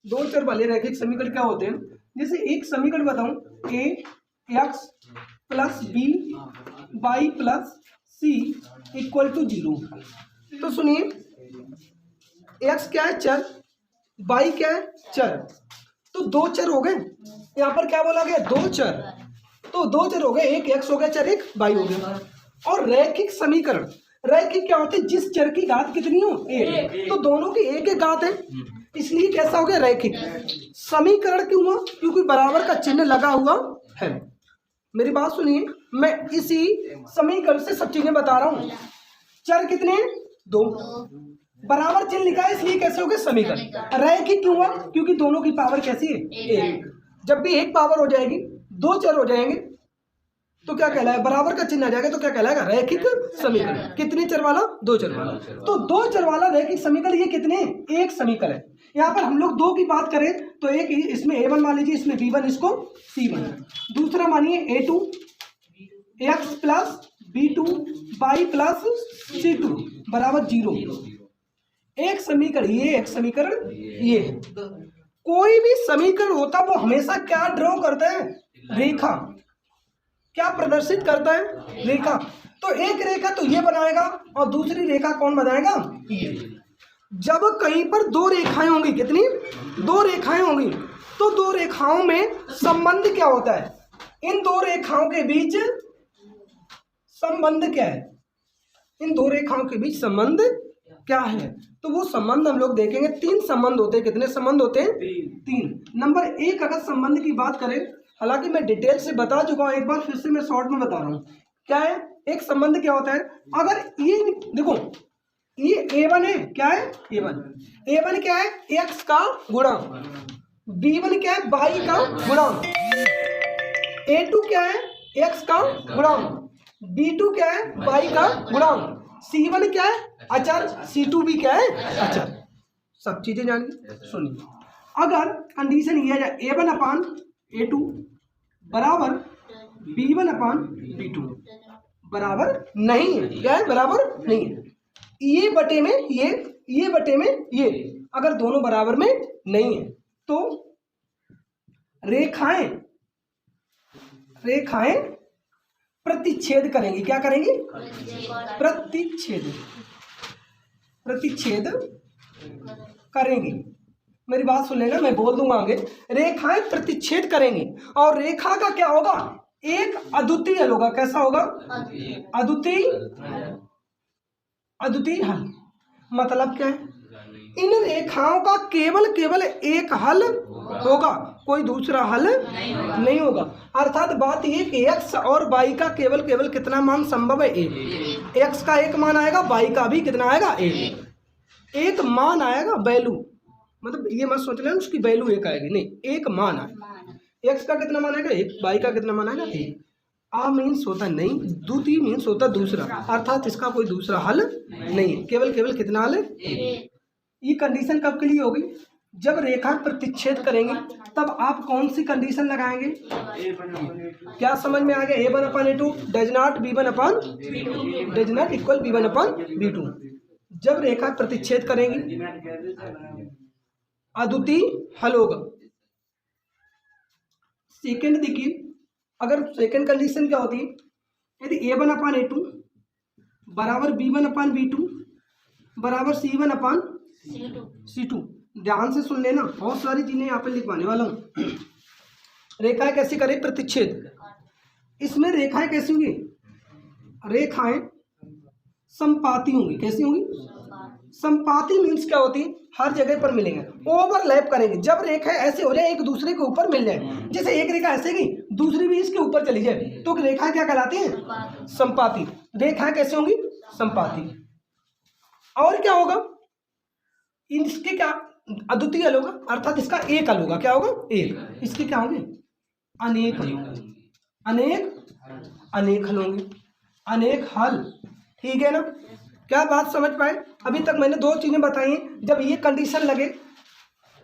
दो चर वाले रैखिक समीकरण क्या होते हैं? जैसे एक समीकरण बताऊं, A X plus B Y plus C equal to 0। तो सुनिए, एक्स क्या है? चर। वाई क्या है? चर। तो दो चर हो गए। यहाँ पर क्या बोला गया? दो चर। तो दो चर हो गए, एक एक्स हो गया चर, एक वाई हो गया। और रैखिक समीकरण, रैखिक क्या होते हैं? जिस चर की घात कितनी हो? एक। तो दोनों की एक एक घात है, इसलिए कैसा हो गया? रैखिक समीकरण। क्यों हुआ? क्योंकि बराबर का चिन्ह लगा हुआ है। मेरी बात सुनिए, मैं इसी समीकरण से सब चीजें बता रहा हूं। चर कितने? दो। बराबर चिन्ह लिखा है, इसलिए कैसे हो गए? समीकरण। रैखिक क्यों हुआ? क्योंकि दोनों की पावर कैसी है? एक। जब भी एक पावर हो जाएगी, दो चर हो जाएंगे, तो क्या कहलाएगा? बराबर का चिन्ह आ जाएगा, तो क्या कहलाएगा? रैखिक समीकरण। कितने चर वाला? दो चर वाला। तो दो चर वाला रैखिक समीकरण ये कितने? एक समीकरण है। यहाँ पर हम लोग दो की बात करें तो एक इसमें a1 मान लीजिए, इसमें b1, इसको c1। दूसरा मानिए a2 x plus b2 y plus c2 बराबर 0। एक समीकरण ये, एक समीकरण ये। कोई भी समीकरण होता वो हमेशा क्या ड्रॉ करता है? रेखा। क्या प्रदर्शित करता है? रेखा। तो एक रेखा तो ये बनाएगा और दूसरी रेखा कौन बनाएगा? ये। जब कहीं पर दो रेखाएं होंगी, कितनी? दो रेखाएं होंगी, तो दो रेखाओं में संबंध क्या होता है? इन दो रेखाओं के बीच संबंध क्या है? इन दो रेखाओं के बीच संबंध क्या है? तो वो संबंध हम लोग देखेंगे। तीन संबंध होते हैं। कितने संबंध होते हैं? तीन। नंबर एक, अगर संबंध की बात करें, हालांकि मैं डिटेल से बता चुका हूं, एक बार फिर से मैं शॉर्ट में बता रहा हूं। क्या है एक संबंध? क्या होता है? अगर ये देखो, ये a1 है, क्या है? a1 क्या है? x का गुणांक। b1 क्या है? y का गुणांक। a2 क्या है? x का गुणांक। b2 क्या है? y का गुणांक। c1 क्या है? अचर। c2 भी क्या है? अचर। सब चीजें जानिए। सुनिए, अगर कंडीशन ये है a1 अपान a2 बराबर b1 अपान b2 बराबर नहीं है, क्या है? बराबर नहीं है। ये बटे में ये बटे में ये, अगर दोनों बराबर में नहीं है तो रेखाएं प्रतिच्छेद करेंगी। क्या करेंगी? प्रतिच्छेद करेंगी। मेरी बात सुन लेना, मैं बोल दूंगा आगे। रेखाएं प्रतिच्छेद करेंगी और रेखा का क्या होगा? एक अद्वितीय हल होगा। कैसा होगा? अद्वितीय हल। मतलब क्या है? इन रेखाओं का केवल एक हल होगा, कोई दूसरा हल नहीं होगा। अर्थात बात ये कि x और y का केवल कितना मान संभव है? एक। x का एक मान आएगा, y का भी कितना आएगा? एक मान आएगा। वैल्यू मतलब ये मत सोच लेना उसकी वैल्यू एक आएगी, नहीं, एक मान आएगा। x का कितना मान आएगा? एक। y का कितना मान आएगा? एक। आ मीन्स होता नहीं, द्वितीय मीन्स होता दूसरा, अर्थात इसका कोई दूसरा हल नहीं है। केवल कितना हल है? ये कंडीशन कब के लिए होगी? जब रेखा प्रतिच्छेद करेंगे तब आप कौन सी कंडीशन लगाएंगे? क्या समझ में आ गया? a1 upon a2 does not b1 upon does not equal b1 upon b2। जब रेखा प्रतिच्छेद करेंगी अद्वितीय हल होगा। सेकंड देखिए, अगर सेकंड कंडीशन क्या होती है? यदि a1 अपान a2 बराबर b1 अपान b2 बराबर c1 अपान c2। ध्यान से सुन लेना, बहुत सारी चीजें यहाँ पे लिखवाने वाला हूँ। रेखाएं कैसे करें? प्रतिच्छेद। इसमें रेखाएं कैसी होंगी? रेखाएं संपाती होंगी। कैसी होंगी? संपाती मीन्स क्या होती है? हर जगह पर मिलेंगे, ओवरलैप करेंगे। जब रेखाएं ऐसे हो जाए, एक दूसरे के ऊपर मिल जाए, जैसे एक रेखा ऐसे गई, दूसरी भी इसके ऊपर चली जाए, तो रेखा क्या कहलाती है? संपाती। रेखाएं कैसे होंगी? संपाती। और क्या होगा? इसके क्या अद्वितीय हल होगा, अर्थात इसका एक हल होगा। क्या होगा? एक। इसके क्या होंगे? अनेक हल होंगे। अनेक हल होंगे। अनेक हल। ठीक है ना? क्या बात समझ पाए? अभी तक मैंने दो चीजें बताई हैं। जब ये कंडीशन लगे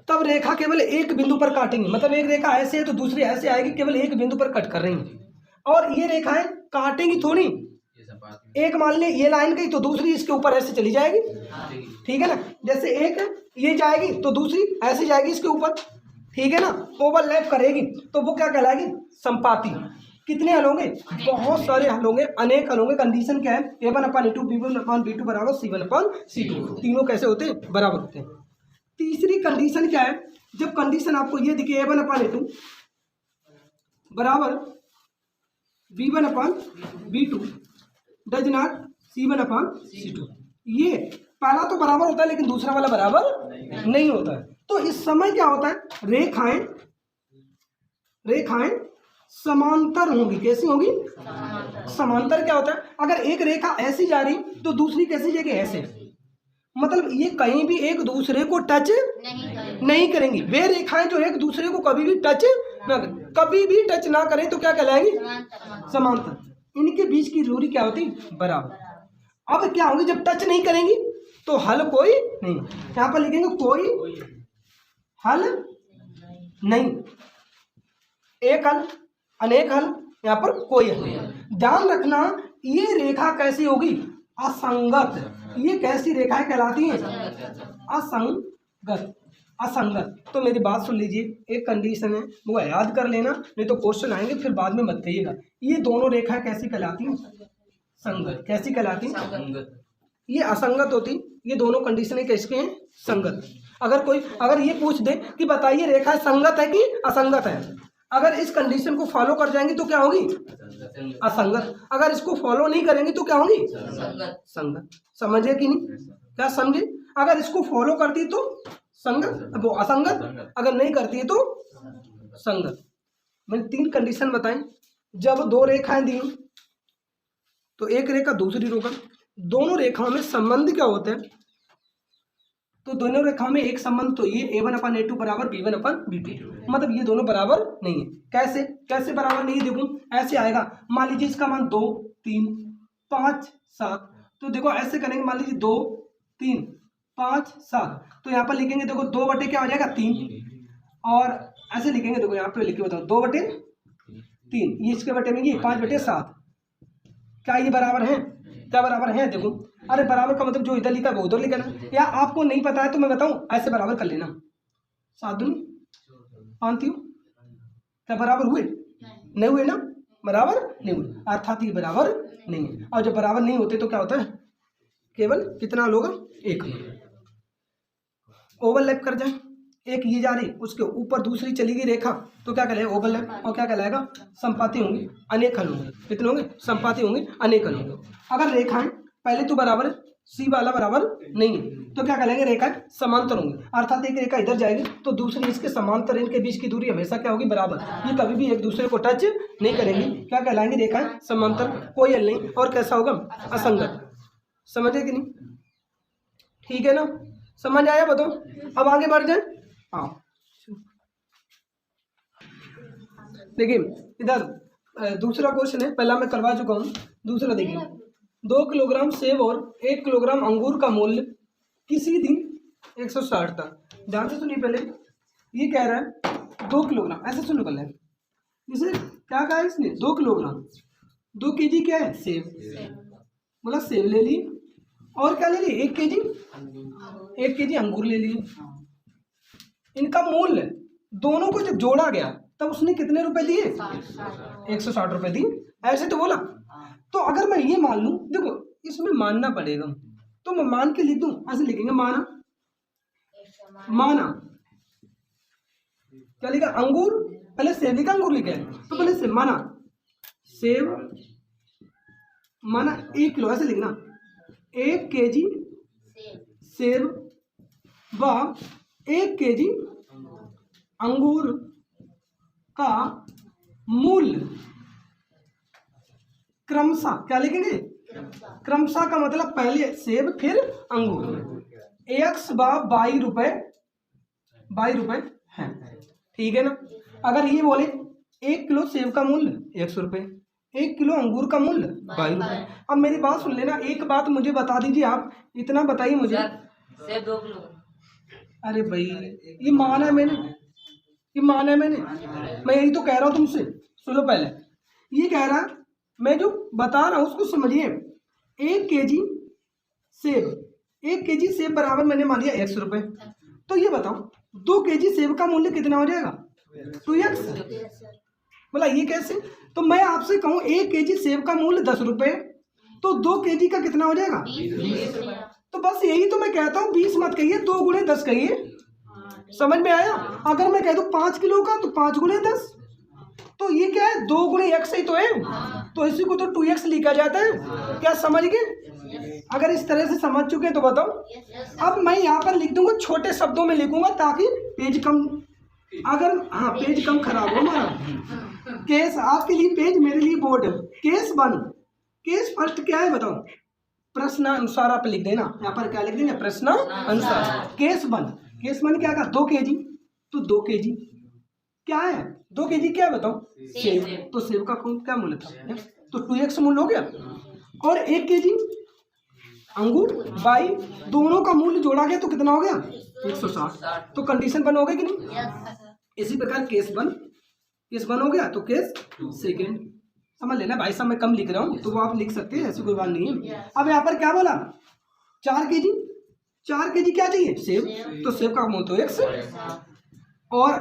तब रेखा केवल एक बिंदु पर काटेंगे, मतलब एक रेखा ऐसे है तो दूसरी ऐसे आएगी, केवल एक बिंदु पर कट कर रही है। और ये रेखाएं काटेंगी थोड़ी, एक मान ली ये लाइन गई तो दूसरी इसके ऊपर ऐसे चली जाएगी। ठीक है ना। जैसे एक ये जाएगी तो दूसरी ऐसे जाएगी इसके ऊपर, ठीक है ना, ओवरलैप करेगी तो वो क्या कहलाएगी, संपाती। कितने हल होंगे, बहुत सारे हल होंगे, अनेक हल होंगे। कंडीशन क्या है, a1/a2 b1/b2 बराबर c1/c2, तीनों कैसे होते हैं, बराबर होते हैं। तीसरी कंडीशन क्या है, जब कंडीशन आपको ये दिखे a1/a2 बराबर b1/b2 डज नॉट c1/c2, ये पहला तो बराबर होता है लेकिन दूसरा वाला बराबर नहीं होता है। तो इस समय क्या होता है, रेखाएं समांतर होंगी। कैसी होंगी, समांतर। क्या होता है, अगर एक रेखा ऐसी जा रही तो दूसरी कैसी जाएगी, ऐसे। मतलब ये कहीं भी एक दूसरे को टच नहीं करेंगी। वे रेखाएं जो एक दूसरे को कभी भी टच ना करें, कभी भी टच ना करें तो क्या कहलाएगी, समांतर। इनके बीच की दूरी क्या होती, बराबर। अब क्या होगी, जब टच नहीं करेंगी तो हल कोई नहीं। यहाँ पर लिखेंगे कोई हल नहीं, एक हल, अनेक हल, यहाँ पर कोई हल। ध्यान रखना ये रेखा कैसी होगी, असंगत। ये कैसी रेखाएं कहलाती हैं, असंगत। असंगत। तो मेरी बात सुन लीजिए, एक कंडीशन है वो याद कर लेना, नहीं तो क्वेश्चन आएंगे फिर बाद में मत कहिएगा। ये दोनों रेखाएं कैसी कहलाती हैं, संगत। कैसी कहलाती हैं, ये असंगत होती। ये दोनों कंडीशन कैसे हैं, संगत। अगर ये पूछ दे कि बताइए रेखा संगत है कि असंगत है, अगर इस कंडीशन को फॉलो कर जाएंगी तो क्या होगी, असंगत। अगर इसको फॉलो नहीं करेंगे तो क्या होगी, संगत। समझे कि नहीं, क्या समझे। अगर इसको फॉलो करती तो संगत, वो असंगत, अगर नहीं करती है तो संगत। मैंने 3 कंडीशन बताई। जब 2 रेखाएं दी तो एक रेखा दूसरी रेखा, दोनों रेखाओं में संबंध क्या होते हैं, तो दोनों रेखाओं में एक संबंध तो ये a1/a2 बराबर b1/b2, मतलब ये दोनों बराबर नहीं है। कैसे बराबर नहीं है, देखो ऐसे आएगा। मान लीजिए इसका मान 2 3 5 7, तो देखो ऐसे करेंगे, मान लीजिए 2 3 5 7, तो यहाँ पर लिखेंगे देखो 2 बटे क्या हो जाएगा 3, और ऐसे लिखेंगे, देखो यहाँ पे लिखे बताओ 2 बटे 3, ये इसके बटे में ये 5 बटे 7, क्या ये बराबर है, क्या बराबर है। देखो अरे बराबर का मतलब जो इधर लिखा है वो उधर लिखा ना, या आपको नहीं पता है तो मैं बताऊं ऐसे बराबर कर लेना। 7 दूनी 5 क्या बराबर हुए, नहीं हुए ना, बराबर नहीं हुए, अर्थात ये बराबर नहीं है। और जब बराबर नहीं होते तो क्या होता है, केवल कितना लोग, एक। ओवरलैप कर जाए, एक ये जा रही उसके ऊपर दूसरी चली गई रेखा तो क्या कहलाएगा, ओवरलैप, और क्या कहलाएगा, संपाती होंगी, अनेक हल होंगे। कितने होंगे, संपाती होंगे, अनेक हल होंगे। अगर रेखाएं पहले तो बराबर, सी वाला बराबर नहीं है तो क्या कहलाएंगे, रेखाएं समांतर होंगी। अर्थात एक रेखा इधर जाएगी तो दूसरी इसके समांतर, इनके बीच की दूरी हमेशा क्या होगी, बराबर। ये कभी भी एक दूसरे को टच नहीं करेंगी, क्या कहलाएंगे, रेखाएं समांतर, कोई हल नहीं। और कैसा होगा, असंगत। समझे कि नहीं, ठीक है ना, समझ आया, बताओ। अब आगे बढ़ जाए। हाँ देखिए इधर दूसरा क्वेश्चन है, पहला मैं करवा चुका हूँ, दूसरा देखिए। 2 किलोग्राम सेब और 1 किलोग्राम अंगूर का मूल्य किसी दिन 160 था। ध्यान से सुनिए, पहले ये कह रहा है 2 किलोग्राम, ऐसे सुनो पहले, जैसे क्या कहा है इसने, 2 किलोग्राम, 2 केजी क्या है, सेब, बोला सेब ले ली, और क्या ले ली, 1 केजी अंगूर ले लिए। इनका मूल्य दोनों को जब जोड़ा गया तब उसने कितने रुपए दिए, 160 रुपए दिए, ऐसे तो बोला। तो अगर मैं ये मान लूं, देखो इसमें मानना पड़ेगा, तो मैं मान के लिख दूं, ऐसे लिखेंगे माना, क्या लिखा, अंगूर, पहले सेब लिखा अंगूर लिखा है, तो पहले से माना, सेब माना 1 किलो, ऐसे लिखना, 1 केजी सेब व 1 केजी अंगूर का मूल्य क्रमशः, क्या लिखेंगे, क्रमशः का मतलब पहले सेब फिर अंगूर, x व 22 रुपए है, ठीक है ना। अगर ये बोले 1 किलो सेब का मूल्य 100 रुपये, 1 किलो अंगूर का मूल्य 22 रुपये। अब मेरी बात सुन लेना, एक बात मुझे बता दीजिए, आप इतना बताइए मुझे, सेब 2 किलो। अरे भाई ये माना है मैंने, मैं यही तो कह रहा हूँ तुमसे। सुनो पहले, ये कह रहा, मैं जो बता रहा हूँ उसको समझिए। 1 केजी सेब 1 kg सेब बराबर मैंने मान लिया 100 रुपये। तो ये बताओ 2 kg सेब का मूल्य कितना हो जाएगा? 2x। बोला ये कैसे? तो मैं आपसे कहूँ 1 kg सेब का मूल्य 10 रुपये, तो 2 kg का कितना हो जाएगा? 20। तो बस यही तो मैं कहता हूँ, 20 मत कहिए, 2 गुणे 10 कहिए। समझ में आया? अगर मैं कह दूँ 5 किलो का तो 5 गुणे 10, तो ये क्या है? 2 गुणे x ही तो है, तो इसी को तो 2x लिखा जाता है। क्या समझ गए? अगर इस तरह से समझ चुके तो बताओ। अब मैं यहाँ पर लिख दूंगा, छोटे शब्दों में लिखूंगा ताकि पेज कम, अगर हाँ पेज कम खराब हो हमारा। केस आपके लिए पेज, मेरे लिए बोर्ड। केस 1, केस फर्स्ट क्या है बताओ? प्रश्न अनुसार आप लिख देना। यहाँ पर क्या लिख देंगे? प्रश्न अनुसार। केस 1, केस 1 क्या था? 2 kg, तो 2 kg क्या है? 2 kg क्या है बताओ? सेब। तो सेब का क्या मूल्य था? तो 2x मूल्य हो गया। और 1 kg अंगूर बाई, दोनों का मूल्य जोड़ा गया तो कितना हो गया? 160। तो कंडीशन 1 हो गई कि नहीं? इसी प्रकार केस 1 हो गया। तो केस 2 समझ लेना भाई साहब, मैं कम लिख रहा हूँ तो वो आप लिख सकते हैं, ऐसी कोई बात नहीं है। अब यहाँ पर क्या बोला? 4 kg क्या चाहिए? सेब। तो सेब का मूल्य तो 100, और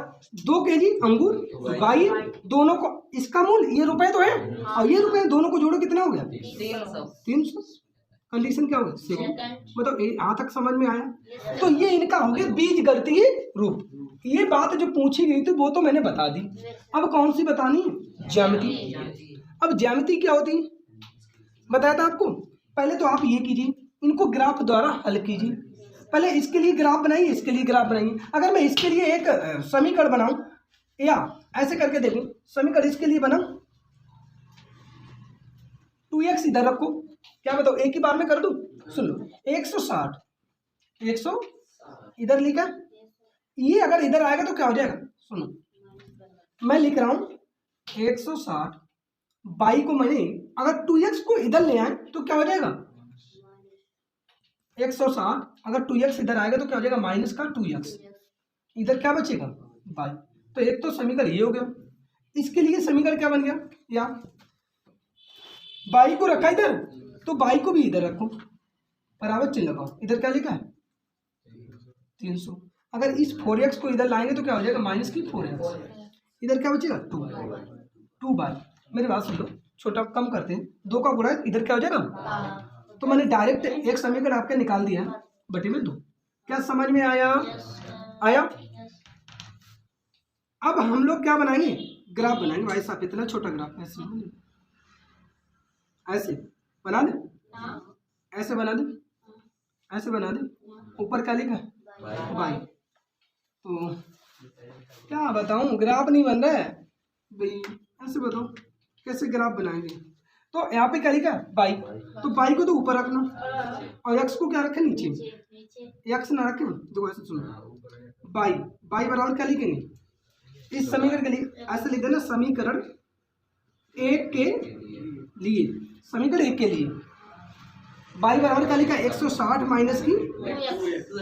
2 kg अंगूर बाई, दोनों को, इसका मूल्य ये रुपए तो है और ये रुपए, दोनों को जोड़ो कितना हो गया? 300। कंडीशन क्या हो गया? सेकंड। मतलब यहाँ तक समझ में आया? तो ये इनका हो गया बीज गणितीय रूप। ये बात जो पूछी गई थी वो तो मैंने बता दी। अब कौन सी बतानी है? ज्यामिति। अब ज्यामिति क्या होती है बताया था आपको। पहले तो आप ये कीजिए, इनको ग्राफ द्वारा हल कीजिए। पहले इसके लिए ग्राफ बनाइए, इसके लिए ग्राफ बनाइए। अगर मैं इसके लिए एक समीकरण बनाऊं, या ऐसे करके देखूं, समीकरण इसके लिए बनाऊं, 2x इधर रखो, क्या बताओ एक ही बार में कर दूं? सुन लो, 160 इधर लिखा, ये अगर इधर आएगा तो क्या हो जाएगा? सुनो, मैं लिख रहा हूं 160 बाई को मैंने अगर 2x को इधर ले आए तो क्या हो जाएगा? 160 अगर 2x इधर आएगा तो क्या हो जाएगा? माइनस का 2x, इधर क्या बचेगा? बाई। तो एक तो समीकरण ये हो गया। इसके लिए समीकरण क्या बन गया? या बाई को रखा इधर, तो बाई को भी इधर रखो, बराबर चिन्ह लगाओ। इधर क्या लिखा है? 300। अगर इस 4x को इधर लाएंगे तो क्या हो जाएगा? माइनस की 4x, इधर क्या बचेगा? 2 बाई। मेरी बात सुन लो, छोटा कम करते हैं, 2 का गुणा इधर क्या हो जाएगा? तो मैंने डायरेक्ट एक समीकरण आपके निकाल दिया बटे में 2। क्या समझ में आया? आया? अब हम लोग क्या बनाएंगे? ग्राफ बनाएंगे भाई साहब। इतना छोटा ग्राफ ऐसे बना दे, ऐसे बना दे, ऐसे बना दे। ऊपर क्या लिखा है? बाई। तो क्या बताऊं, ग्राफ नहीं बन रहा है भाई। ऐसे बताओ कैसे ग्राफ बनाएंगे? तो यहाँ पे क्या लिखा है? बाई। तो बाई को तो ऊपर रखना और एक्स को क्या रखें? नीचे। एक्स ना रखें तो ऐसे सुनो, बाई बराबर क्या लिखेंगे? इस समीकरण के लिए ऐसे लिख देना, समीकरण 1 के लिए, समीकरण 1 के लिए बाई बराबर क्या लिखा है? 160 माइनस की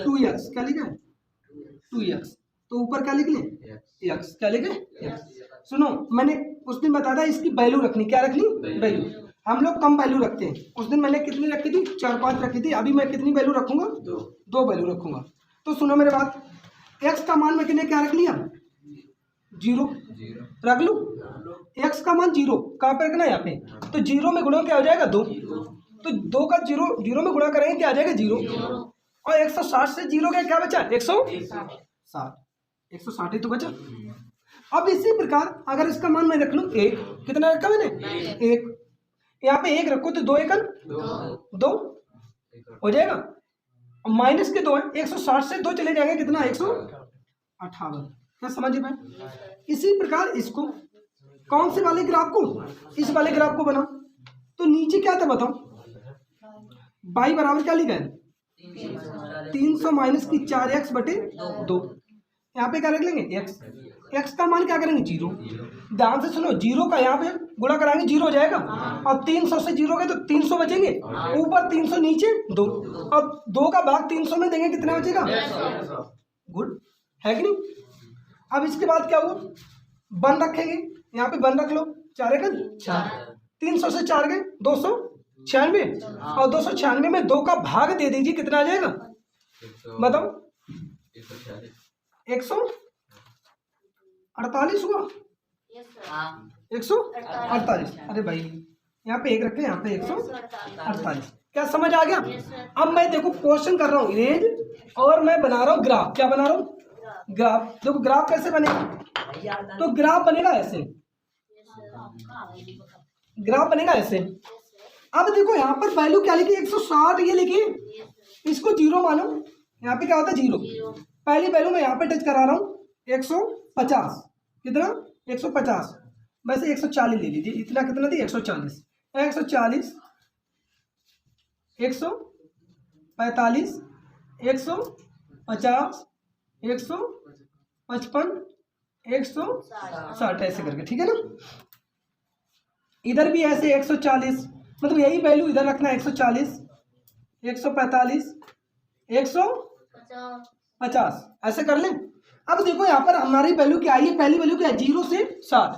2x। क्या लिखा है? 2x। तो ऊपर क्या लिख लें? x। क्या लिखे? सुनो, मैंने उस दिन बताया था इसकी वैल्यू रखनी। क्या रखनी? वैल्यू। हम लोग कम वैल्यू रखते हैं। उस दिन मैंने कितनी रखी थी? 4-5 रखी थी। अभी मैं कितनी वैल्यू रखूंगा? 2 वैल्यू रखूंगा। तो सुनो मेरे बात, x का मान मैंने क्या रख लिया? 0 रख लूं। x का मान 0 कहाँ पे रखना है? यहाँ पे। तो 0 में गुणा क्या हो जाएगा? 2। तो 2 का 0 में गुणा करेंगे क्या आ जाएगा? 0। और 160 से 0 का क्या बचा? 160। 160 ही तो बचा। अब इसी प्रकार अगर इसका मान मैं रख लूं 1, कितना रखा मैंने? 1। यहाँ पे 1 रखो तो 2 एकन 2 हो जाएगा, और माइनस के 2 है। 160 से 2 चले जाएंगे, कितना? 158। क्या समझ में? इसी प्रकार इसको, कौन से वाले ग्राफ को? इस वाले ग्राफ को बनाओ। तो नीचे क्या था बताओ? बाई बराबर क्या लिखा है? 300 माइनस की 4x बटे 2। यहाँ पे क्या रख लेंगे? x का मान क्या करेंगे? 0। ध्यान से सुनो, 0 का यहाँ पे गुणा कराएंगे 0 हो जाएगा, और 300 से 0 गए तो 300 बचेंगे। ऊपर 300, नीचे 2, और 2 का भाग 300 में देंगे, कितना बचेगा? गुड है कि नहीं? अब इसके बाद क्या हुआ? 1 रखेंगे, यहाँ पे 1 रख लो। 4 एकन 4, 300 से 4 गए 200, 96, और 296 में 2 का भाग दे दीजिए, कितना आ जाएगा बताओ? 148 हुआ, 148। अरे भाई यहाँ पे 1 रखे, यहाँ पे 148। क्या समझ आ गया? अब मैं देखो क्वेश्चन कर रहा हूँ इरेज, और मैं बना रहा हूँ ग्राफ। क्या बना रहा हूँ? ग्राफ। देखो ग्राफ कैसे बनेगा, तो ग्राफ बनेगा ऐसे, ग्राफ बनेगा ऐसे। अब देखो यहाँ पर वैल्यू क्या लिखी, 160 ये लिखी, इसको 0 मानो। यहाँ पे क्या होता है 0। पहली वैल्यू मैं यहाँ पे टच करा रहा हूँ 150, कितना 150, वैसे 140 ले लीजिए, इतना कितना थी 140, 140, 145, 150, 155, 160 ऐसे करके, ठीक है ना। इधर भी ऐसे 140, मतलब यही वैल्यू इधर रखना है, 140, 145, 150 ऐसे कर लें। अब देखो यहाँ पर हमारी वैल्यू क्या आई है, पहली वैल्यू क्या है 0 से 60,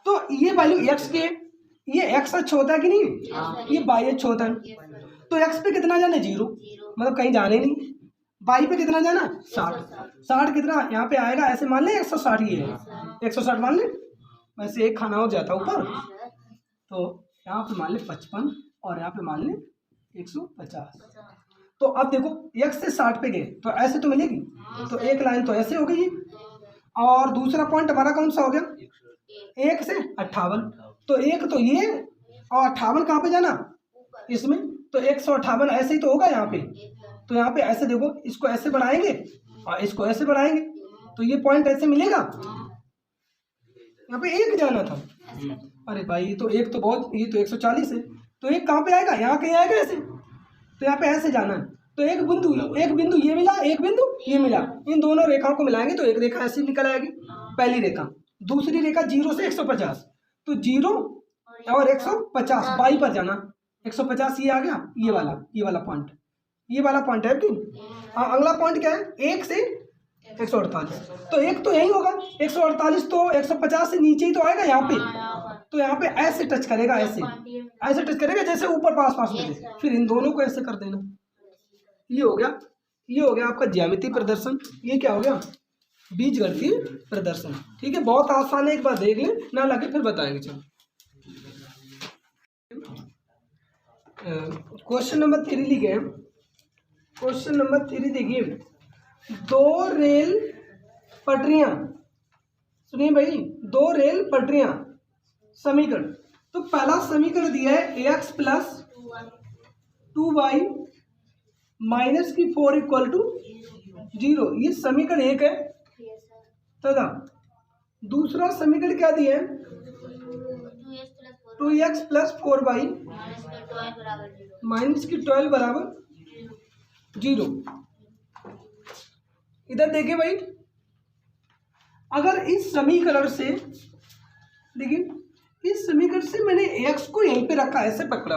तो ये वैल्यू x के, ये x अच्छा होता है कि नहीं, ये y अच्छा होता है, तो x पे कितना जाना है 0, मतलब कहीं जाने नहीं, y पे कितना जाना 60 कितना यहाँ पे आएगा, ऐसे मान ले 160, ये है 160 मान ले, वैसे एक खाना हो जाता ऊपर, तो यहाँ पे मान ले 55 और यहाँ पे मान ले 150। तो अब देखो x से 60 पे गए तो ऐसे तो मिलेगी, तो एक लाइन तो ऐसे हो गई, और दूसरा पॉइंट हमारा कौन सा हो गया 1 से 58, तो एक तो ये, और 58 कहाँ पे जाना इसमें, तो 158 ऐसे ही तो होगा यहाँ पे, तो यहाँ पे ऐसे देखो, इसको ऐसे बढ़ाएंगे और इसको ऐसे बढ़ाएंगे, तो ये पॉइंट ऐसे मिलेगा, यहाँ पे 1 जाना था। अरे भाई तो 1 तो बहुत, ये तो 140 है, तो 1 कहाँ पे आएगा, यहाँ कहीं आएगा ऐसे, तो यहाँ पे ऐसे जाना है, तो एक बिंदु ये मिला, एक बिंदु ये मिला, इन दोनों रेखाओं को मिलाएंगे तो एक रेखा ऐसी निकल आएगी, पहली रेखा। दूसरी रेखा 0 से 150, तो 0 और 150 बाई पर जाना, 150 ये आ गया, ये वाला पॉइंट, ये वाला पॉइंट है कि अगला पॉइंट क्या है 1 से 148, तो एक तो यही होगा 148, तो 150 से नीचे ही तो आएगा यहाँ पे, तो यहाँ पे ऐसे टच करेगा, ऐसे टच करेगा जैसे ऊपर पास में, फिर इन दोनों को ऐसे कर देना, ये हो गया आपका ज्यामितीय प्रदर्शन। ये क्या हो गया बीजगणितीय प्रदर्शन, ठीक है, बहुत आसान है, एक बार देख लें, ना लगे फिर बताएंगे। चलो क्वेश्चन नंबर 3 लिखे हैं, क्वेश्चन नंबर 3 देखिए, 2 रेल पटरियां, सुनिए भाई, 2 रेल पटरियां समीकरण, तो पहला समीकरण दिया है ax प्लस 2y माइनस की 4 इक्वल टू 0, ये समीकरण 1 है, तथा दूसरा समीकरण क्या दिया है 2x प्लस 4y माइनस की 12 बराबर 0। इधर देखिए भाई, अगर इस समीकरण से, देखिए इस समीकरण से मैंने x को यहीं पे रखा, ऐसे पकड़ा,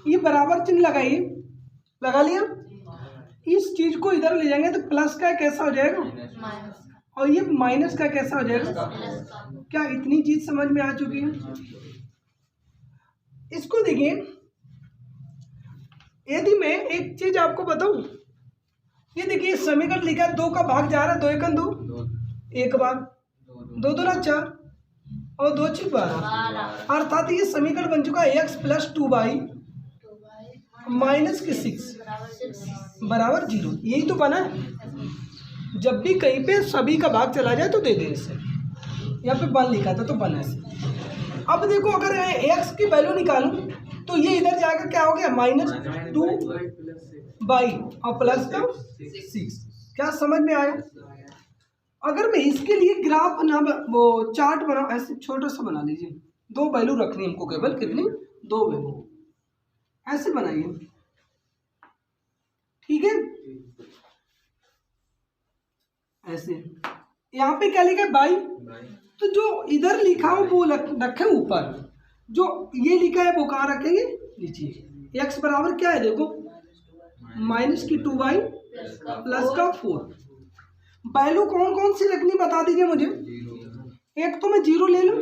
ये बराबर चिन्ह लगाइए, लगा लिया, इस चीज को इधर ले जाएंगे तो प्लस का कैसा हो जाएगा, और ये माइनस का कैसा हो जाएगा। क्या इतनी चीज समझ में आ चुकी है? इसको देखिए, यदि मैं एक चीज आपको बताऊं, ये देखिए समीकरण लिखा है 2 का भाग जा रहा है, 2 एकम 2, 1 बार, 2 दूना 4 और 2 6 12, अर्थात ये समीकरण बन चुका है x प्लस 2y माइनस की 6 बराबर 0। यही तो बना है, जब भी कहीं पे सभी का भाग चला जाए तो दे दे इसे, यहाँ पे 1 लिखा था तो 1 ऐसे। अब देखो अगर x की वैल्यू निकालूं तो ये इधर जाकर क्या हो गया -2y और प्लस का 6। क्या समझ में आया? अगर मैं इसके लिए ग्राफ ना, वो चार्ट बनाऊं, ऐसे छोटा सा बना लीजिए, 2 वैल्यू रखनी हमको, केवल कितनी 2 वैल्यू, ऐसे बनाइए, ठीक है, ऐसे। यहाँ पे क्या लिखा है बाई, तो जो इधर लिखा हो वो रखे ऊपर, जो ये लिखा है वो कहाँ रखेंगे नीचे। x बराबर क्या है देखो माइनस की 2y प्लस का 4। वैल्यू कौन कौन सी रखनी बता दीजिए मुझे। एक तो मैं 0 ले लूँ,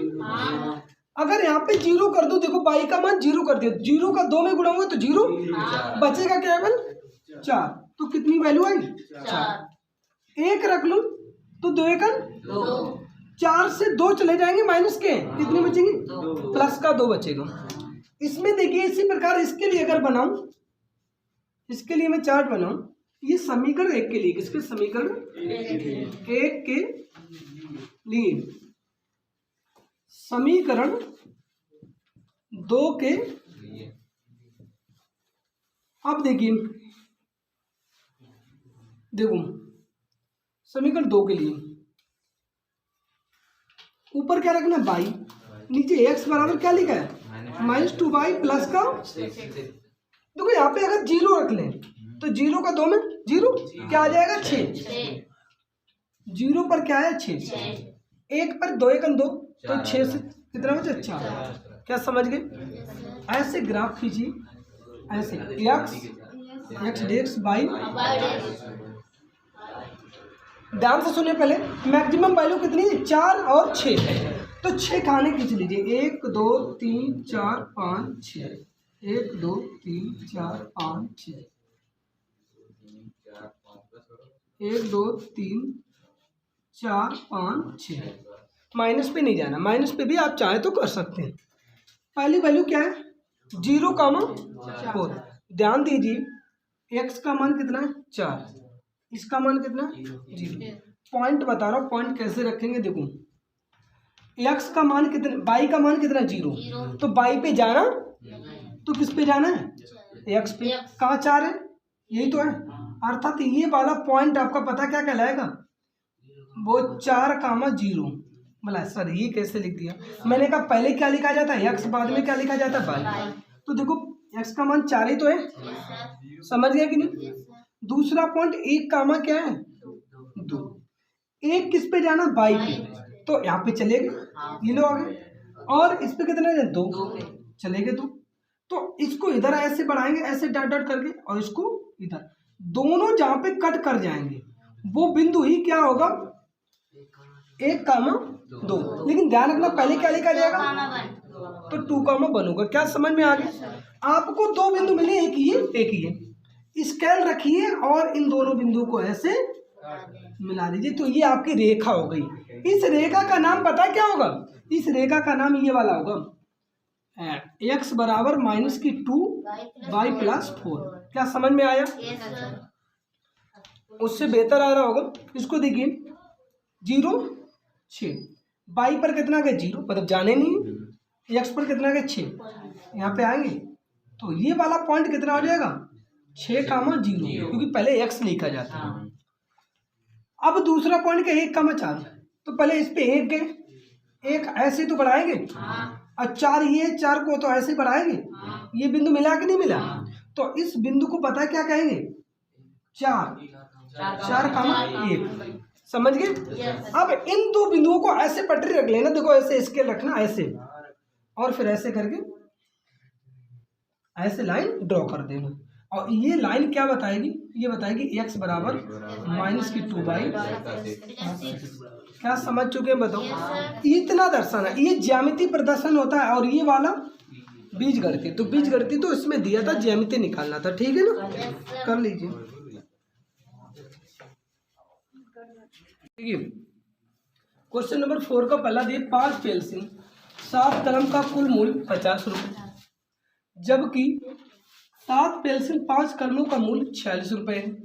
अगर यहाँ पे 0 कर दो, देखो बाई का मान 0 कर दिया, 0 का 2 में गुणा होगा तो 0 बचेगा केवल 4, तो कितनी वैल्यू आई 4। 1 रख लूँ तो 2 एकन 4 से 2 चले जाएंगे माइनस के, कितने बचेंगे प्लस का 2 बचेगा। इसमें देखिए इसी प्रकार इसके लिए अगर बनाऊं, इसके लिए मैं चार्ट बनाऊं, ये समीकरण 1 के लिए, किसके समीकरण 1 के लिए, समीकरण 2 के, अब देखिए देखो समीकरण 2 के लिए ऊपर क्या रखना है बाई, नीचे x बराबर क्या लिखा है -2y प्लस का, देखो यहाँ पे अगर 0 रख लें तो 0 का 2 में 0 क्या आ जाएगा 6, 0 पर क्या है 6, 1 पर 2 एकन 2, तो 6 से कितना बचा 4। क्या समझ गए? ऐसे ग्राफ खींचिए, ऐसे x dx बाई, ध्यान से सुनिए पहले, मैक्सिमम वैल्यू कितनी है 4 और 6 है, तो 6 खाने खींच लीजिए, 1 2 3 4 5 6, 1 2 3 4 5 6, 1 2 3 4 5 6, माइनस पे नहीं जाना, माइनस पे भी आप चाहे तो कर सकते हैं। पहली वैल्यू क्या है 0,4, ध्यान दीजिए x का मान कितना है 4, इसका मान कितना 0, पॉइंट बता रहा हूँ पॉइंट कैसे रखेंगे, देखो x का मान कितना, बाई का मान कितना 0, तो बाई पे जाना तो किस पे जाना है x पे, कहाँ 4 है यही तो है, अर्थात ये वाला पॉइंट आपका पता क्या कहलाएगा, वो 4,0, बोला सर ये कैसे लिख दिया, मैंने कहा पहले क्या लिखा जाता है x, बाद में क्या लिखा जाता है बाई, तो देखो x का मान 4 ही तो है, समझ गया कि नहीं। दूसरा पॉइंट 1 का मान क्या है 2, 1 किस पे जाना बाई पे, तो यहाँ पे चले गए ये लोग आ गए, और इस पे कितने 2 चले गए 2, तो इसको इधर ऐसे बढ़ाएंगे ऐसे डॉट डॉट करके, और इसको इधर, दोनों जहाँ पे कट कर जाएंगे वो बिंदु ही क्या होगा 1,2, लेकिन ध्यान रखना पहले क्या लिखा जाएगा तो 2,1 होगा। क्या समझ में आ गया? आपको 2 बिंदु मिले, एक ही है, स्केल रखिए और इन दोनों बिंदुओं को ऐसे मिला दीजिए, तो ये आपकी रेखा हो गई। इस रेखा का नाम पता है क्या होगा, इस रेखा का नाम ये वाला होगा x बराबर -2y + 4। क्या समझ में आया? उससे बेहतर आ रहा होगा, इसको देखिए 0 6, बाई पर कितना गया 0, मतलब जाने नहीं, x पर कितना गया 6, यहाँ पे आएंगे तो ये वाला पॉइंट कितना हो जाएगा 6,0, क्योंकि पहले x लिखा जाता है। अब दूसरा पॉइंट क्या 1,4, तो पहले इस पे 1 गए, 1 ऐसे तो बढ़ाएंगे, और 4 ये 4 को तो ऐसे बढ़ाएंगे, ये बिंदु मिला कि नहीं मिला, तो इस बिंदु को पता है क्या कहेंगे 4,1, समझ गए। अब इन 2 बिंदुओं को ऐसे पटरी रख लेना, देखो ऐसे स्केल रखना ऐसे, और फिर ऐसे करके ऐसे लाइन ड्रॉ कर देना, और ये लाइन क्या बताएगी, ये बताएगी x बराबर -2y। क्या समझ चुके हैं बताओ? इतना दर्शाना, ये ज्यामिति प्रदर्शन होता है, और ये वाला बीजगणित, तो बीजगणित तो इसमें दिया था, ज्यामिति निकालना था, ठीक है ना, कर लीजिए। क्वेश्चन नंबर 4 का पहला दिए 5 पेंसिल 7 कलम का कुल मूल्य 50 रुपये, जबकि 7 पेंसिल 5 कलमों का मूल्य 46 रुपये है।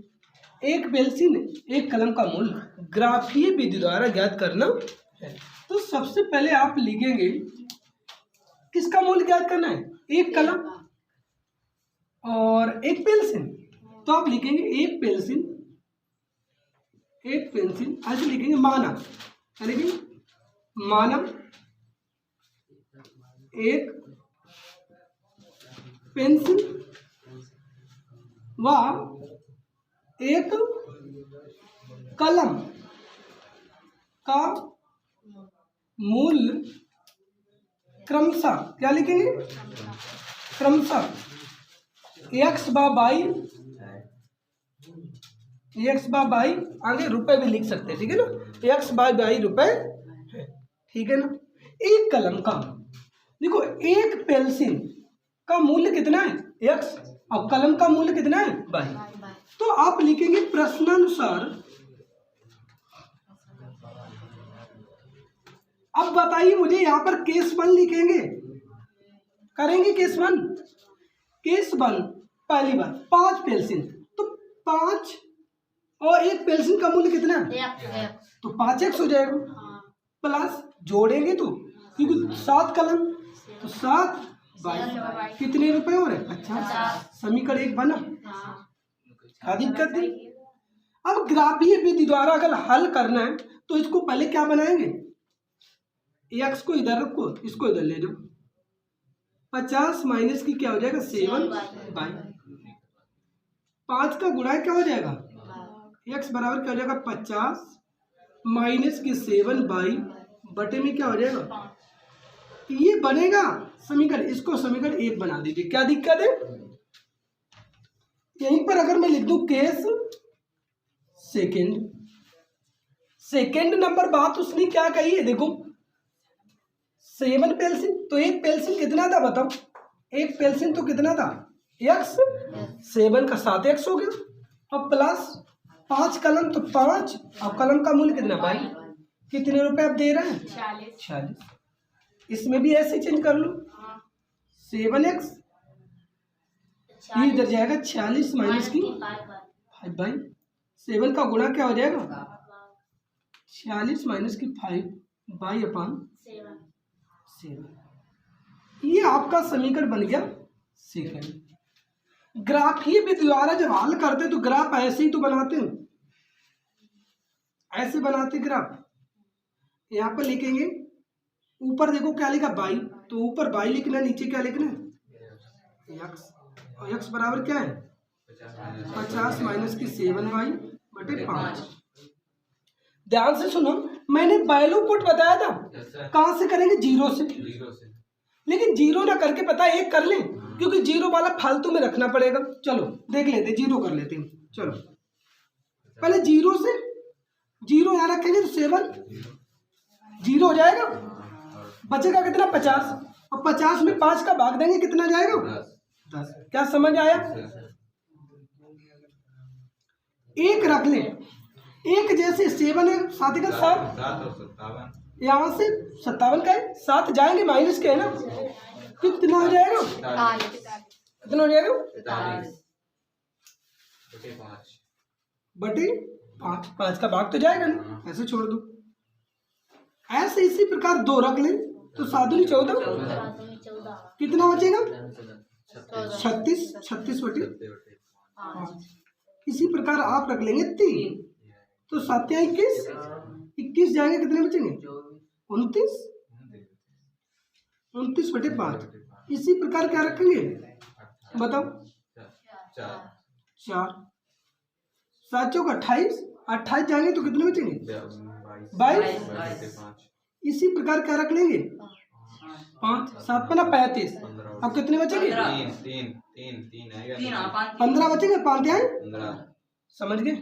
एक पेंसिल 1 कलम का मूल्य ग्राफीय विधि द्वारा ज्ञात करना है। तो सबसे पहले आप लिखेंगे किसका मूल्य ज्ञात करना है, 1 कलम और 1 पेंसिल, तो आप लिखेंगे एक पेंसिल ऐसे लिखेंगे, माना लिखेंगे माना 1 पेंसिल व 1 कलम का मूल्य क्रमशः क्या लिखेंगे, क्रमशः x बाई आगे रुपए भी लिख सकते हैं, ठीक है ना, x बाई रुपए, ठीक है ना। 1 कलम का देखो एक पेंसिल का मूल्य कितना है x और कलम का मूल्य कितना है y। तो आप लिखेंगे प्रश्नानुसार। अब बताइए मुझे, यहाँ पर केस 1 लिखेंगे, करेंगे केस 1। केस 1 पहली बार 5 पेंसिल, तो 5 और एक पेंसिल का मूल्य कितना है, तो 5x हो जाएगा। प्लस जोड़ेंगे तो क्योंकि 7 कलम, तो 7 बाई कितने रुपए हो रहे 50। समीकरण 1 बना। क्या दिक्कत है? अब ग्राफीय विधि द्वारा अगर हल करना है तो इसको पहले क्या बनाएंगे, x को इधर रखो, इसको इधर ले जाओ। 50 माइनस की क्या हो जाएगा 7 बाई 5 का गुणा क्या हो जाएगा, x बराबर क्या हो जाएगा 50 माइनस की 7 बाई बटे में क्या हो जाएगा, ये बनेगा समीकरण। इसको समीकरण 1 बना दीजिए। क्या दिक्कत है? यहीं पर अगर मैं लिख दूं केस सेकंड नंबर बात उसने क्या कही है, देखो 7 पेंसिल, तो एक पेंसिल कितना था बताओ, एक पेंसिल तो कितना था x, 7 का 7x हो गया, और प्लस 5 कलम तो 5, और कलम का मूल्य कितना भाई, कितने रुपए आप दे रहे हैं 46। इसमें भी ऐसे चेंज कर लो, 7x इधर जाएगा 46 माइनस की 5 बाई 7 का गुणा क्या हो जाएगा 46 माइनस की 5 बाई अपान 7। ये आपका समीकरण बन गया सेकंड। ग्राफीय विधि द्वारा जब हल करते तो ग्राफ ऐसे ही तो बनाते हैं, ऐसे बनाते ग्राफ। यहाँ पर लिखेंगे, ऊपर देखो क्या लिखा बाई, तो ऊपर बाई लिखना, नीचे क्या लिखना है x, और x बराबर क्या है 50 माइनस की 7 बाई बटे 5। ध्यान से सुनो, मैंने वैल्यू पुट बताया था, कहां से करेंगे, जीरो से। लेकिन जीरो ना करके पता है एक कर लें, क्योंकि जीरो वाला फालतू में रखना पड़ेगा। चलो देख लेते, जीरो कर लेते हैं। चलो पहले जीरो से, जीरो यहाँ रखेंगे तो 7 जीरो हो जाएगा, बचेगा कितना 50, और 50 में 5 का भाग देंगे कितना जाएगा 10। क्या समझ आया? एक रख ले, एक जैसे 7 है, 7 का 7, यहाँ से 57 का है, 7 जाएंगे माइनस के है ना, कितना हो जाएगा, कितना हो जाएगा बटे 5, 5 का भाग तो जाएगा नहीं, ऐसे छोड़ दो। ऐसे इसी प्रकार 2 रख ले तो 7 दूनी 14, कितना बचेगा 36, 36 बटे 5। इसी प्रकार आप रख लेंगे 3, तो 7 या 21, 21 जाएंगे कितने बचेंगे 29, 29 बटे 5। इसी प्रकार क्या रखेंगे बताओ 4, 7 चौक 28, 28 जाएंगे तो कितने बचेंगे 22। इसी प्रकार क्या रख लेंगे 5, 7 पना 35, अब कितने बचेंगे 15 बचेंगे, 5 क्या है समझ गए।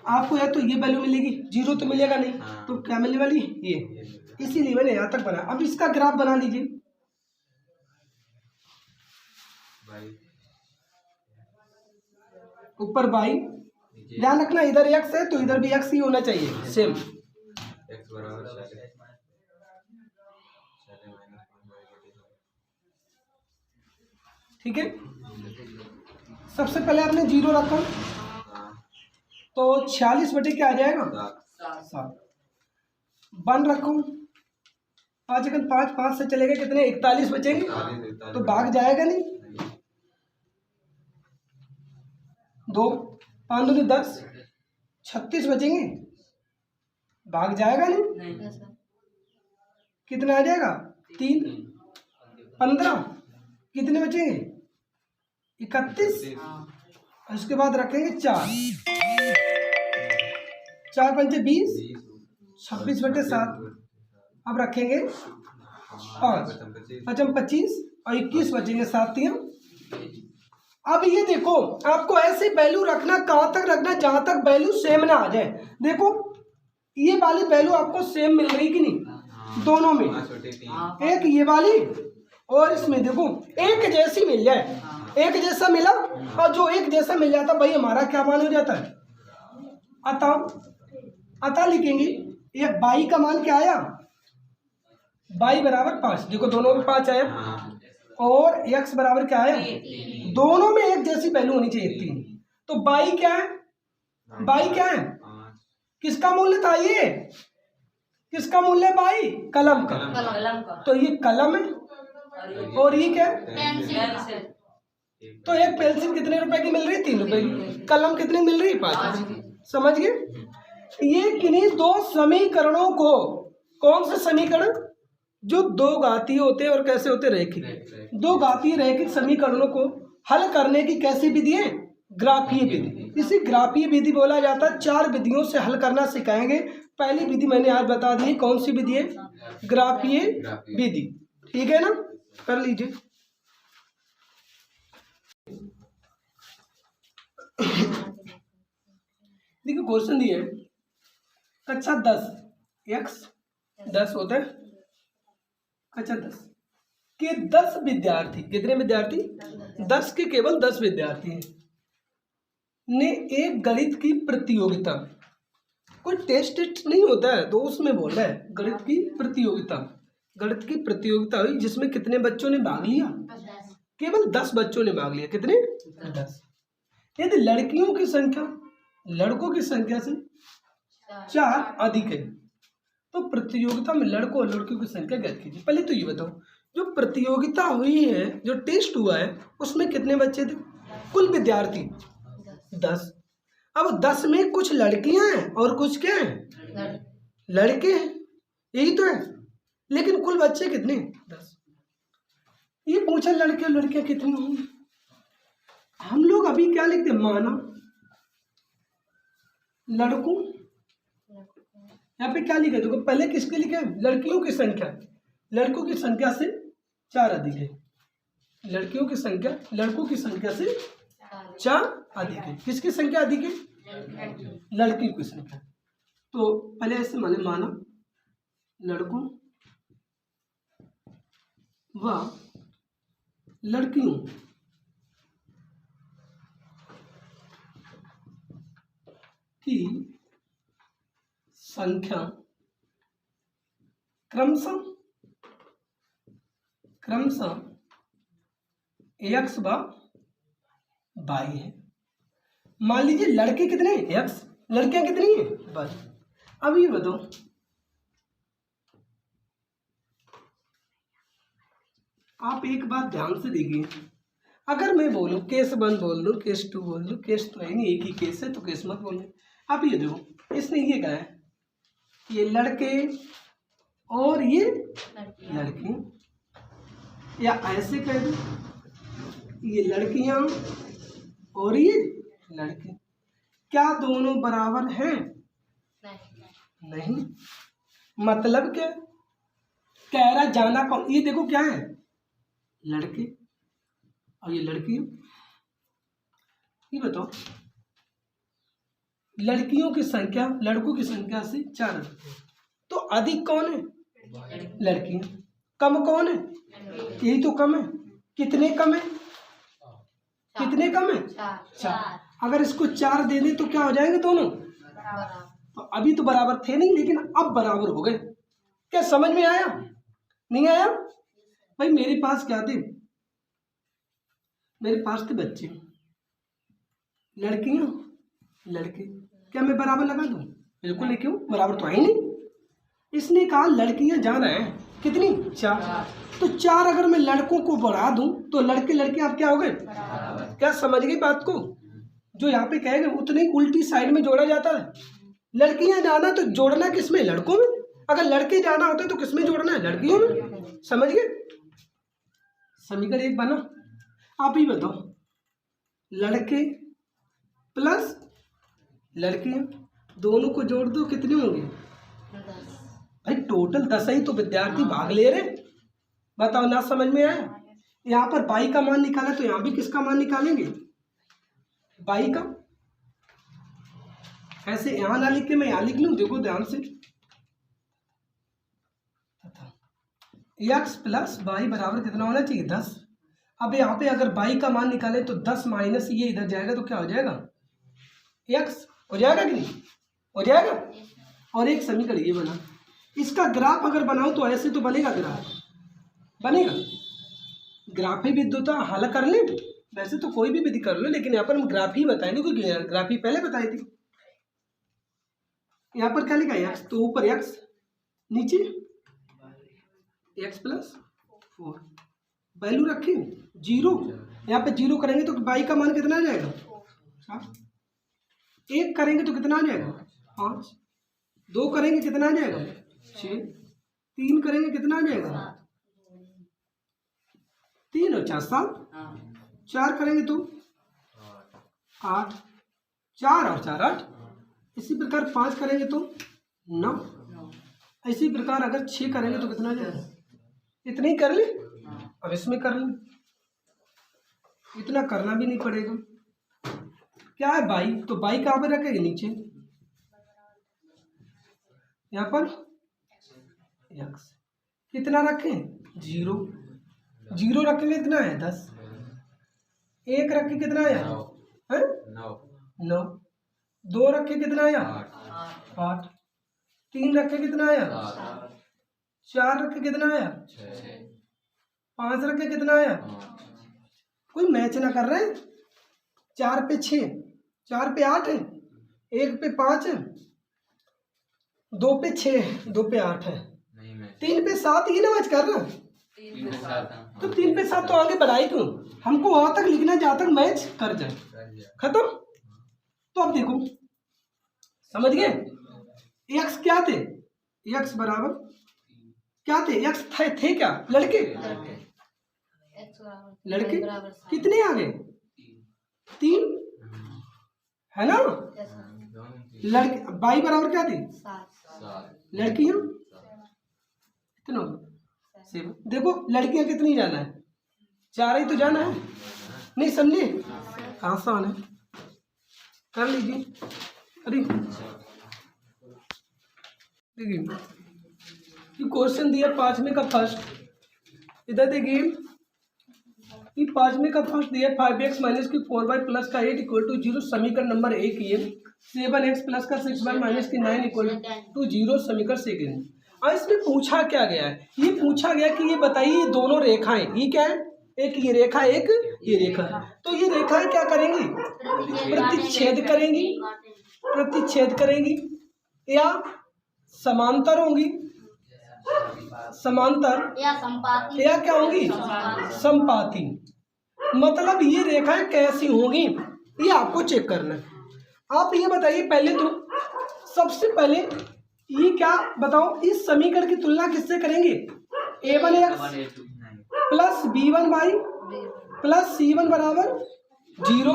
आपको या तो ये वैल्यू मिलेगी, जीरो तो मिलेगा नहीं, तो क्या मिलने वाली ये, इसीलिए मैंने यहाँ तक बनाया। अब इसका ग्राफ बना लीजिए। ऊपर बाई, ध्यान रखना इधर x है तो इधर भी x ही होना चाहिए सेम। ठीक है, सबसे पहले आपने जीरो रखा तो 46 बटे क्या आ जाएगा 7। 1 रखो, 5 अगर 5 से चलेगा कितने 41 बचेंगे, तो भाग जाएगा नहीं। 2, 5 दूनी 10, 36 बचेंगे, भाग जाएगा नहीं। कितना आ जाएगा 3, 15, कितने बचेंगे 31, और उसके बाद रखेंगे 4, 4 पंचे 20, 26 बटे 7। अब रखेंगे 5, 25 और 21 बचेंगे 7 3। अब ये देखो, आपको ऐसे वैल्यू रखना, कहाँ तक रखना जहां तक वैल्यू सेम ना आ जाए। देखो ये वाली वैल्यू आपको सेम मिल रही कि नहीं, दोनों में, एक ये वाली और इसमें देखो एक जैसी मिल जाए, एक जैसा मिला और जो एक जैसा मिल जाता भाई हमारा क्या मान हो जाता है, अतः लिखेंगे ये बाई का मान क्या आया, बाई बराबर 5, देखो दोनों में 5 आया, और x बराबर क्या आया, दोनों में एक जैसी वैल्यू होनी चाहिए 3, तो बाई क्या है, बाई क्या है, किसका मूल्य था ये, किसका मूल्य बाई, कलम का, तो ये कलम है और ये क्या है, तो एक पेंसिल कितने रुपए की मिल रही है, 3 रुपए की, कलम कितनी मिल रही है, 5। समझ गए। ये किन्हीं दो समीकरणों को, कौन से समीकरण, जो दो घातीय होते हैं और कैसे होते, रैखिक, दो घातीय रैखिक समीकरणों को हल करने की कैसी विधि है, ग्राफीय विधि। इसी ग्राफीय विधि बोला जाता है। 4 विधियों से हल करना सिखाएंगे। पहली विधि मैंने आज बता दी, कौन सी विधि है, ग्राफीय विधि, ठीक है ना, कर लीजिए। देखिए क्वेश्चन दिए कक्षा 10 x 10 होता है, कक्षा 10 के 10 विद्यार्थी, कितने विद्यार्थी, 10 के केवल 10 विद्यार्थी ने एक गणित की प्रतियोगिता, कोई टेस्ट नहीं होता है तो उसमें बोल रहा है गणित की प्रतियोगिता, गणित की प्रतियोगिता हुई जिसमें कितने बच्चों ने भाग लिया, केवल 10 बच्चों ने भाग लिया, कितने, 10। यदि लड़कियों की संख्या लड़कों की संख्या से 4 अधिक है तो प्रतियोगिता में लड़कों और लड़कियों की संख्या ज्ञात कीजिए। पहले तो ये बताओ, जो प्रतियोगिता हुई है, जो टेस्ट हुआ है, उसमें कितने बच्चे थे, कुल विद्यार्थी 10। अब 10 में कुछ लड़कियां हैं और कुछ क्या हैं, लड़के हैं, यही तो है, लेकिन कुल बच्चे कितने, 10। ये पूछा लड़के और लड़कियां कितनी होंगी, हम लोग अभी क्या लिखते हैं, माना लड़कों, यहाँ पे क्या लिखे, देखो पहले किसके लिखे, लड़कियों की संख्या, लड़कों की संख्या से 4 अधिक है, लड़कियों की संख्या लड़कों की संख्या से 4 अधिक है, किसकी संख्या अधिक है, लड़कियों की संख्या। तो पहले ऐसे माना लड़कों व लड़कियों की संख्या क्रमशः x व y है। मान लीजिए लड़के कितने हैं, x, लड़कियां कितनी है, y। अब ये बताओ, आप एक बात ध्यान से देखिए, अगर मैं बोलूं केस 1 बोल दूं, केस 2 बोल दूं, केस तो है नहीं, एक ही केस है तो केस मत बोलूं। आप ये देखो, इसने ये कहा है ये लड़के और ये लड़की, या ऐसे कह दो ये लड़कियां और ये लड़के, क्या दोनों बराबर हैं, नहीं। मतलब क्या कह रहा, जाना कौन, ये देखो क्या है, लड़के और ये लड़की। ये बताओ लड़कियों की संख्या लड़कों की संख्या से 4 अधिक है, तो अधिक कौन है, लड़की, कम कौन है, यही तो कम है, कितने कम है, कितने कम है, 4। अगर इसको 4 दे दें तो क्या हो जाएंगे दोनों, तो अभी तो बराबर थे नहीं, लेकिन अब बराबर हो गए। क्या समझ में आया, नहीं आया भाई, मेरे पास क्या थे, मेरे पास थे बच्चे, लड़कियां लड़के, क्या मैं बराबर लगा दूं, बिल्कुल नहीं, क्यों, बराबर तो है ही नहीं। इसने कहा लड़कियां ज्यादा हैं, कितनी, 4, तो 4 अगर मैं लड़कों को बढ़ा दूं तो लड़के लड़के आप क्या हो गए, क्या समझ गई बात को, जो यहाँ पे कहेंगे उतनी उल्टी साइड में जोड़ा जाता है। लड़कियां जाना तो जोड़ना किसमें, लड़कों में, अगर लड़के जाना होता है तो किसमें जोड़ना है, लड़कियों में, समझ गए। समीकरण 1 बना। आप ही बताओ लड़के प्लस लड़कियां दोनों को जोड़ दो, कितने होंगे, भाई टोटल 10 ही तो विद्यार्थी भाग ले रहे, बताओ ना समझ में आया। यहाँ पर बाई का मान निकाला तो यहाँ भी किसका मान निकालेंगे, बाई का। ऐसे यहाँ ना लिख के मैं यहाँ लिख लूँ, देखो ध्यान से, तथा x प्लस वाई बराबर कितना होना चाहिए 10। अब यहाँ पे अगर y का मान निकाले तो 10 माइनस ये इधर जाएगा तो क्या हो जाएगा x हो जाएगा कि नहीं हो जाएगा। और एक समीकरण ये बना, इसका ग्राफ अगर बनाओ तो ऐसे तो बनेगा, ग्राफ बनेगा। ग्राफी विद्युता हल कर ले, वैसे तो कोई भी विधि कर लो, लेकिन यहाँ पर हम ग्राफ ही बताएंगे क्योंकि ग्राफी पहले बताई थी। यहाँ पर क्या लिखा है x, तो ऊपर x नीचे x प्लस 4 वैल्यू रखें 0। यहाँ पे 0 करेंगे तो y का मान कितना आ जाएगा 4, 1 करेंगे तो कितना आ जाएगा 5, 2 करेंगे कितना आ जाएगा 6, 3 करेंगे कितना आ जाएगा 3 और 4 7, 4 करेंगे तो 8, 4 और 4 8, इसी प्रकार 5 करेंगे तो 9, इसी प्रकार अगर 6 करेंगे तो कितना आ जाएगा, इतना ही कर ले। अब इसमें कर ले, इतना करना भी नहीं पड़ेगा। क्या है बाई, तो बाई कहाँ पर रखेंगे नीचे, यहाँ पर x कितना रखें 0, 0 रखेंगे कितना है 10, 1 रखे कितना आया 9, 2 रखे कितना आया 8, 3 रखे कितना आया 4 रखे कितना आया 5 रखे कितना आया, कोई मैच ना कर रहे हैं। 4 पे 6, 4 पे 8 है, 1 पे 5 है, 2 पे 6 है, 2 पे 8 है, 3 पे 7 ही ना मैच कर रहा, तो 3 पे 7 तो आगे बढ़ाई क्यों, हमको वहां तक लिखना जहां तक मैच कर जाए, खत्म। तो अब देखो समझ गए, x क्या थे, x बराबर क्या थे, x थे क्या लड़के, लड़के कितने आ गए 3 है ना, लड़के बाई बराबर क्या थी लड़कियां कितना होगा 7। देखो लड़कियां कितनी जाना है 4 ही तो जाना है, नहीं समझे, आसान है कर लीजिए। अरे देखिए ये क्वेश्चन दिया 5वें का फर्स्ट, इधर देखिए ये 5वें का फर्स्ट दिया 5x माइनस की 4y प्लस का 8 इक्वल टू 0, समीकरण नंबर 1 ये 7x प्लस का 6y माइनस की 9 इक्वल टू 0, समीकरण सेकेंड। और इसमें पूछा क्या गया है, ये पूछा गया कि ये बताइए ये दोनों रेखाएं, ये क्या है, एक ये रेखा एक ये रेखा, तो ये रेखाएं क्या करेंगी प्रतिच्छेद करेंगी, प्रतिच्छेद करेंगी या समांतर होंगी, समांतर या क्या होंगी संपाती। मतलब ये रेखाएं कैसी होंगी ये आपको चेक करना है। आप ये बताइए पहले तो, सबसे पहले ये क्या बताओ, इस समीकरण की तुलना किससे करेंगे, a1x plus b1y plus c1 बराबर 0,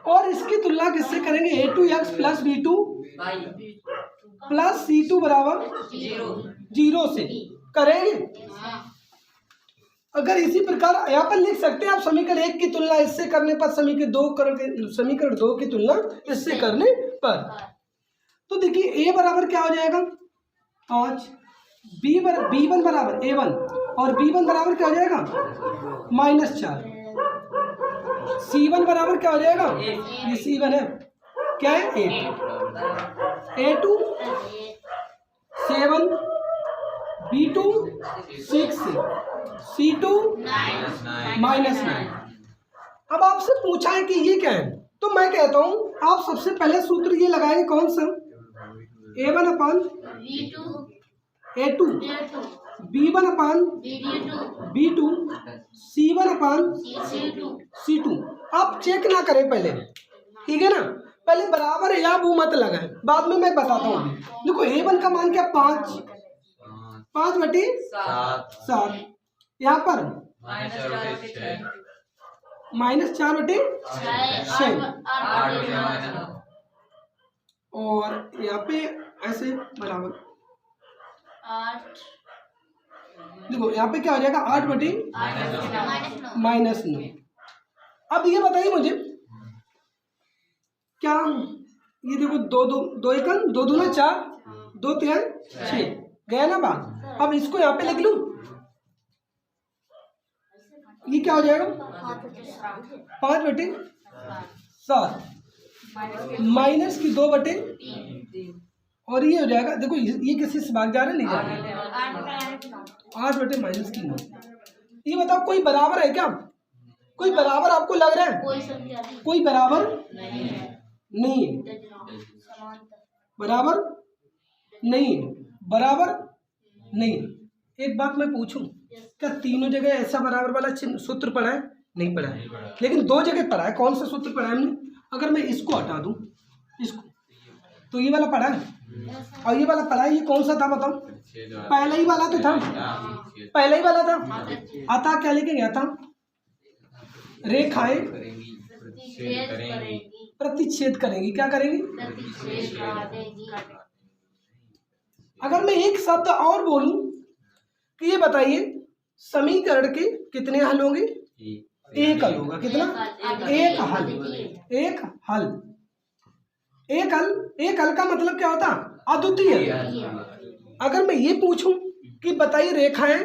और इसकी तुलना किससे करेंगे a2x plus b2 plus c2 बराबर 0 से करेंगे। अगर इसी प्रकार यहाँ पर लिख सकते हैं आप, समीकरण 1 की तुलना इससे करने पर समीकरण 2 की तुलना इससे करने पर, तो देखिए a बराबर क्या हो जाएगा 5, b1 बराबर a1 और b1 बराबर क्या हो जाएगा -4, c1 बराबर क्या हो जाएगा, ये c1 है क्या है 8, a2 7, b2 6, c2 -9। अब आपसे पूछा है कि ये क्या है, तो मैं कहता हूं आप सबसे पहले सूत्र ये लगाएंगे कौन सा, a1 अपान a2, b1 अपान b2, c1 अपान c2। आप चेक ना करें पहले, ठीक है ना, पहले बराबर है या वो मत लगाएं, बाद में मैं बताता हूँ। देखो a1 का मान क्या 5/7, यहाँ पर -4/6, और यहाँ पे ऐसे बराबर 8, देखो यहाँ पे क्या हो जाएगा 8/-9। अब ये बताइए मुझे क्या, ये देखो 2 2 2 1 2 2 4 2 3 6 गया ना बात, अब इसको यहाँ पे लिख लूं, ये क्या हो जाएगा 5/7 माइनस की 2/3 और ये हो जाएगा, देखो ये किसी से भाग जा रहा है, नहीं जा रहा, 8/-9। ये बताओ कोई बराबर है क्या? कोई बराबर आपको लग रहा है? कोई बराबर नहीं है, बराबर नहीं है, बराबर नहीं है। एक बात मैं पूछूं, क्या तीनों जगह ऐसा बराबर वाला चिन्ह सूत्र पढ़ा है? नहीं पढ़ा है, लेकिन 2 जगह पढ़ा है। कौन सा सूत्र पढ़ा है हमने? अगर मैं इसको हटा दूं, इसको, तो ये वाला पढ़ा है और ये वाला पढ़ा है। ये कौन सा था बताओ? पहला ही वाला तो था, पहला ही वाला था। अतः क्या लिखेंगे? अतः रेखाएं प्रतिच्छेद करेंगी। क्या करेंगी? अगर मैं एक शब्द और बोलूं कि ये बताइए समीकरण के कितने हल होंगे? एक हल होगा। कितना? एक हल। एक हल, एक हल। एक हल का मतलब क्या होता? अद्वितीय। अगर मैं ये पूछूं कि बताइए रेखाएं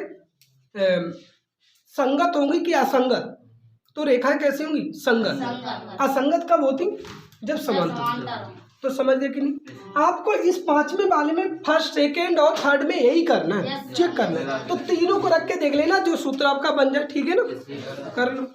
संगत होंगी कि असंगत, तो रेखाएं कैसी होंगी? संगत। असंगत कब होती? जब समांतर। तो समझ गए कि नहीं? आपको इस 5वें वाले में फर्स्ट, सेकेंड और थर्ड में यही करना है, चेक करना है। तो तीनों को रख के देख लेना, जो सूत्र आपका बन जाए। ठीक है ना? कर लो।